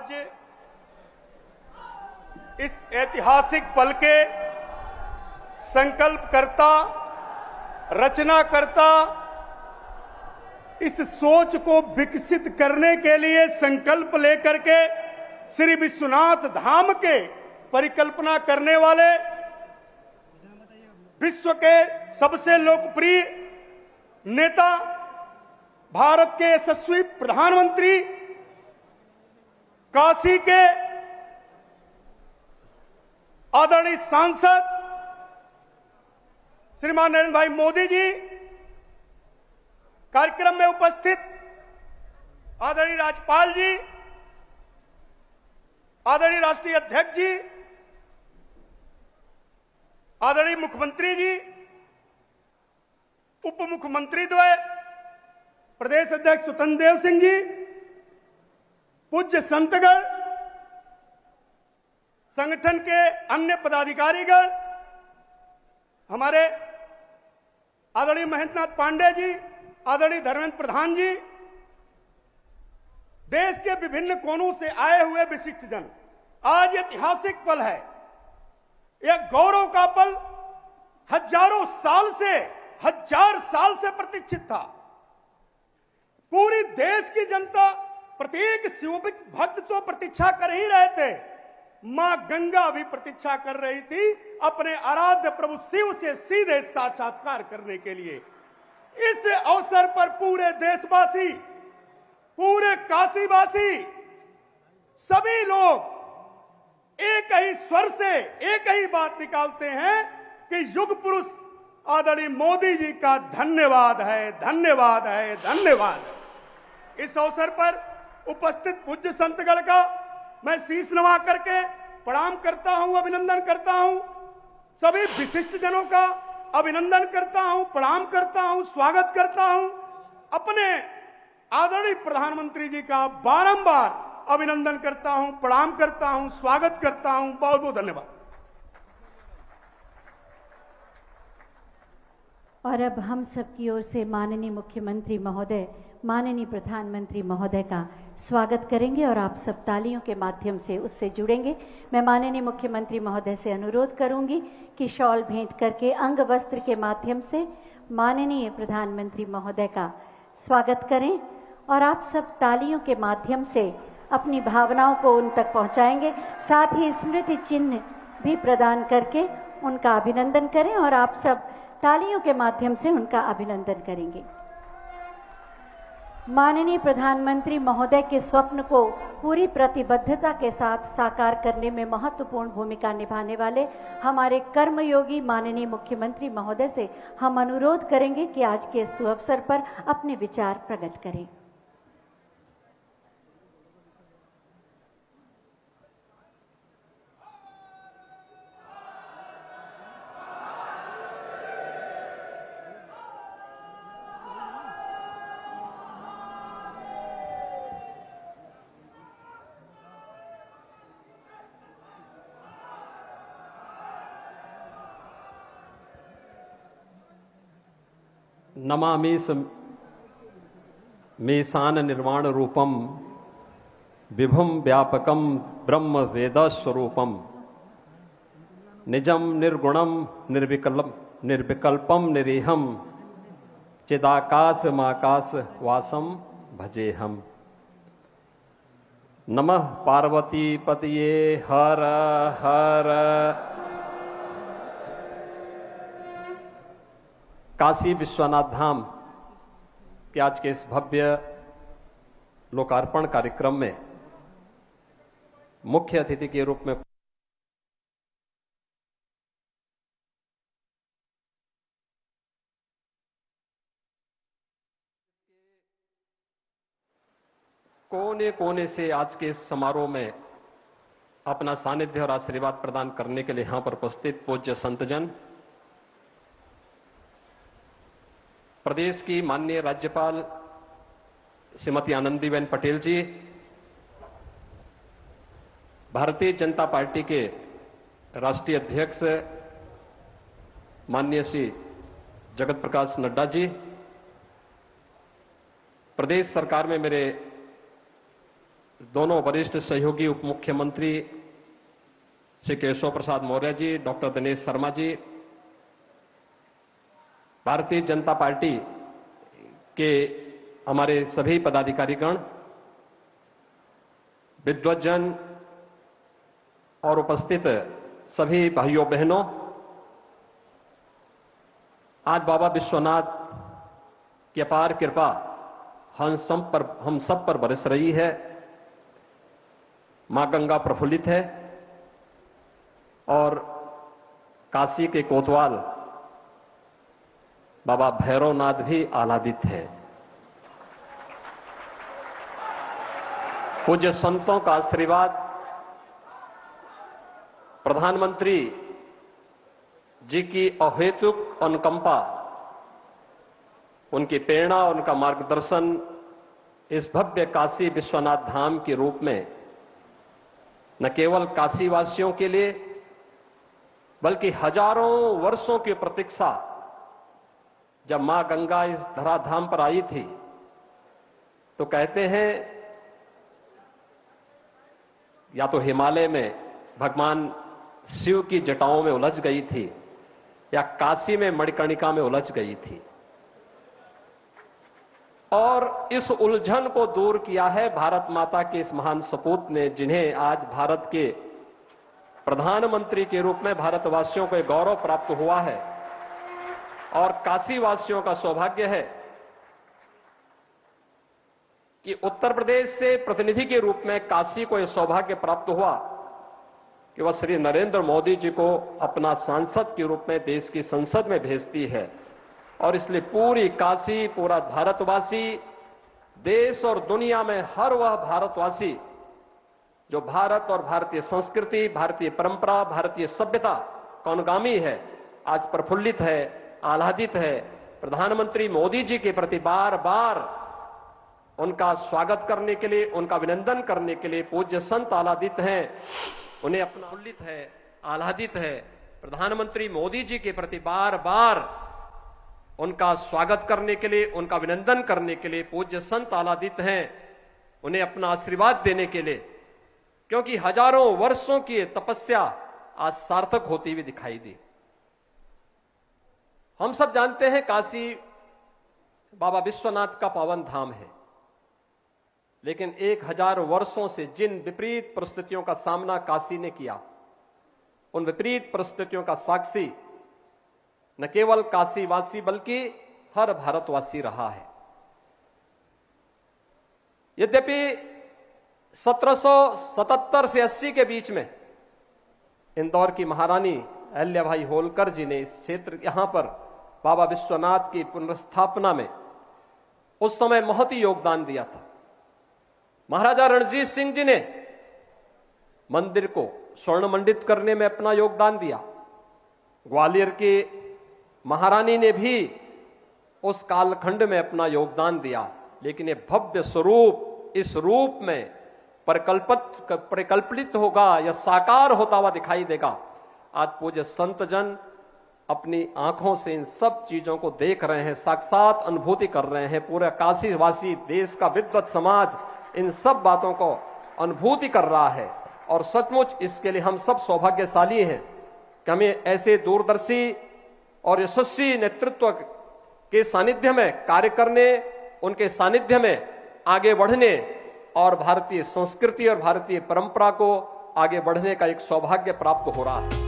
आज इस ऐतिहासिक पल के संकल्पकर्ता, रचनाकर्ता, इस सोच को विकसित करने के लिए संकल्प लेकर के श्री विश्वनाथ धाम के परिकल्पना करने वाले विश्व के सबसे लोकप्रिय नेता, भारत के यशस्वी प्रधानमंत्री, काशी के आदरणीय सांसद श्रीमान नरेंद्र भाई मोदी जी, कार्यक्रम में उपस्थित आदरणीय राज्यपाल जी, आदरणीय राष्ट्रीय अध्यक्ष जी, आदरणीय मुख्यमंत्री जी, उप मुख्यमंत्री द्वय, प्रदेश अध्यक्ष स्वतंत्र देव सिंह जी, पूज्य संतगण, संगठन के अन्य पदाधिकारीगण, हमारे आदरणीय महेंद्रनाथ पांडे जी, आदरणीय धर्मेंद्र प्रधान जी, देश के विभिन्न कोनों से आए हुए विशिष्ट जन, आज ऐतिहासिक पल है। यह गौरव का पल हजार साल से प्रतीक्षित था। पूरी देश की जनता, प्रत्येक शिव भक्त तो प्रतीक्षा कर ही रहे थे, मां गंगा भी प्रतीक्षा कर रही थी अपने आराध्य प्रभु शिव से सीधे साक्षात्कार करने के लिए। इस अवसर पर पूरे देशवासी, पूरे काशीवासी, सभी लोग एक ही स्वर से एक ही बात निकालते हैं कि युग पुरुष आदरणीय मोदी जी का धन्यवाद है, धन्यवाद है, धन्यवाद। इस अवसर पर उपस्थित पूज्य संतगण का मैं शीश नवा करके प्रणाम करता हूं, अभिनंदन करता हूं। सभी विशिष्ट जनों का अभिनंदन करता हूं, प्रणाम करता हूं, स्वागत करता हूं। अपने आदरणीय प्रधानमंत्री जी का बारंबार अभिनंदन करता हूं, प्रणाम करता हूं, स्वागत करता हूं। बहुत बहुत धन्यवाद। और अब हम सबकी ओर से माननीय मुख्यमंत्री महोदय, माननीय प्रधानमंत्री महोदय का स्वागत करेंगे और आप सब तालियों के माध्यम से उससे जुड़ेंगे। मैं माननीय मुख्यमंत्री महोदय से अनुरोध करूंगी कि शॉल भेंट करके अंग वस्त्र के माध्यम से माननीय प्रधानमंत्री महोदय का स्वागत करें और आप सब तालियों के माध्यम से अपनी भावनाओं को उन तक पहुंचाएंगे। साथ ही स्मृति चिन्ह भी प्रदान करके उनका अभिनंदन करें और आप सब तालियों के माध्यम से उनका अभिनंदन करेंगे। माननीय प्रधानमंत्री महोदय के स्वप्न को पूरी प्रतिबद्धता के साथ साकार करने में महत्वपूर्ण भूमिका निभाने वाले हमारे कर्मयोगी माननीय मुख्यमंत्री महोदय से हम अनुरोध करेंगे कि आज के इस अवसर पर अपने विचार प्रकट करें। नमामि मेशान निर्वाण रूपम विभुम व्यापकम ब्रह्म वेद स्वरूपम निजम निर्गुणम निर्विकल्पम निरीहम चिदाकाश माकाश वासम भजेहम। नमः पार्वती पतये हर हर। काशी विश्वनाथ धाम के आज के इस भव्य लोकार्पण कार्यक्रम में मुख्य अतिथि के रूप में कोने कोने से आज के इस समारोह में अपना सानिध्य और आशीर्वाद प्रदान करने के लिए यहां पर उपस्थित पूज्य संतजन, प्रदेश की माननीय राज्यपाल श्रीमती आनंदीबेन पटेल जी, भारतीय जनता पार्टी के राष्ट्रीय अध्यक्ष माननीय श्री जगत प्रकाश नड्डा जी, प्रदेश सरकार में मेरे दोनों वरिष्ठ सहयोगी उप मुख्यमंत्री श्री केशव प्रसाद मौर्य जी, डॉक्टर दिनेश शर्मा जी, भारतीय जनता पार्टी के हमारे सभी पदाधिकारीगण, विद्वज्जन और उपस्थित सभी भाइयों बहनों, आज बाबा विश्वनाथ की अपार कृपा हम सब पर बरस रही है। मां गंगा प्रफुल्लित है और काशी के कोतवाल बाबा भैरवनाथ भी आह्लादित है। पूज्य संतों का आशीर्वाद, प्रधानमंत्री जी की अहेतुक अनुकंपा, उनकी प्रेरणा, उनका मार्गदर्शन इस भव्य काशी विश्वनाथ धाम के रूप में न केवल काशी वासियों के लिए बल्कि हजारों वर्षों की प्रतीक्षा, जब मां गंगा इस धराधाम पर आई थी तो कहते हैं या तो हिमालय में भगवान शिव की जटाओं में उलझ गई थी या काशी में मणिकर्णिका में उलझ गई थी, और इस उलझन को दूर किया है भारत माता के इस महान सपूत ने, जिन्हें आज भारत के प्रधानमंत्री के रूप में भारतवासियों को गौरव प्राप्त हुआ है। और काशी वासियों का सौभाग्य है कि उत्तर प्रदेश से प्रतिनिधि के रूप में काशी को यह सौभाग्य प्राप्त हुआ कि वह श्री नरेंद्र मोदी जी को अपना सांसद के रूप में देश की संसद में भेजती है। और इसलिए पूरी काशी, पूरा भारतवासी, देश और दुनिया में हर वह भारतवासी जो भारत और भारतीय संस्कृति, भारतीय परंपरा, भारतीय सभ्यता का अनुगामी है, आज प्रफुल्लित है, आह्लादित है। प्रधानमंत्री मोदी जी के प्रति बार बार उनका स्वागत करने के लिए, उनका अभिनंदन करने के लिए पूज्य संत आह्लादित हैं, उन्हें अपना उल्लित है, आह्लादित है। प्रधानमंत्री मोदी जी के प्रति बार बार उनका स्वागत करने के लिए, उनका अभिनंदन करने के लिए पूज्य संत आह्लादित हैं, उन्हें अपना आशीर्वाद देने के लिए, क्योंकि हजारों वर्षों की तपस्या आज सार्थक होती हुई दिखाई दी। हम सब जानते हैं काशी बाबा विश्वनाथ का पावन धाम है, लेकिन 1000 वर्षों से जिन विपरीत परिस्थितियों का सामना काशी ने किया, उन विपरीत परिस्थितियों का साक्षी न केवल काशीवासी बल्कि हर भारतवासी रहा है। यद्यपि 1777 से 80 के बीच में इंदौर की महारानी अहिल्याबाई होलकर जी ने इस क्षेत्र, यहां पर बाबा विश्वनाथ की पुनर्स्थापना में उस समय महती योगदान दिया था। महाराजा रणजीत सिंह जी ने मंदिर को स्वर्ण मंडित करने में अपना योगदान दिया। ग्वालियर की महारानी ने भी उस कालखंड में अपना योगदान दिया। लेकिन ये भव्य स्वरूप इस रूप में परिकल्पित होगा या साकार होता हुआ दिखाई देगा। आज पूज्य संत जन अपनी आंखों से इन सब चीजों को देख रहे हैं, साक्षात अनुभूति कर रहे हैं। पूरा काशीवासी, देश का विद्वत समाज इन सब बातों को अनुभूति कर रहा है। और सचमुच इसके लिए हम सब सौभाग्यशाली हैं कि हमें ऐसे दूरदर्शी और यशस्वी नेतृत्व के सानिध्य में कार्य करने, उनके सानिध्य में आगे बढ़ने और भारतीय संस्कृति और भारतीय परंपरा को आगे बढ़ने का एक सौभाग्य प्राप्त हो रहा है।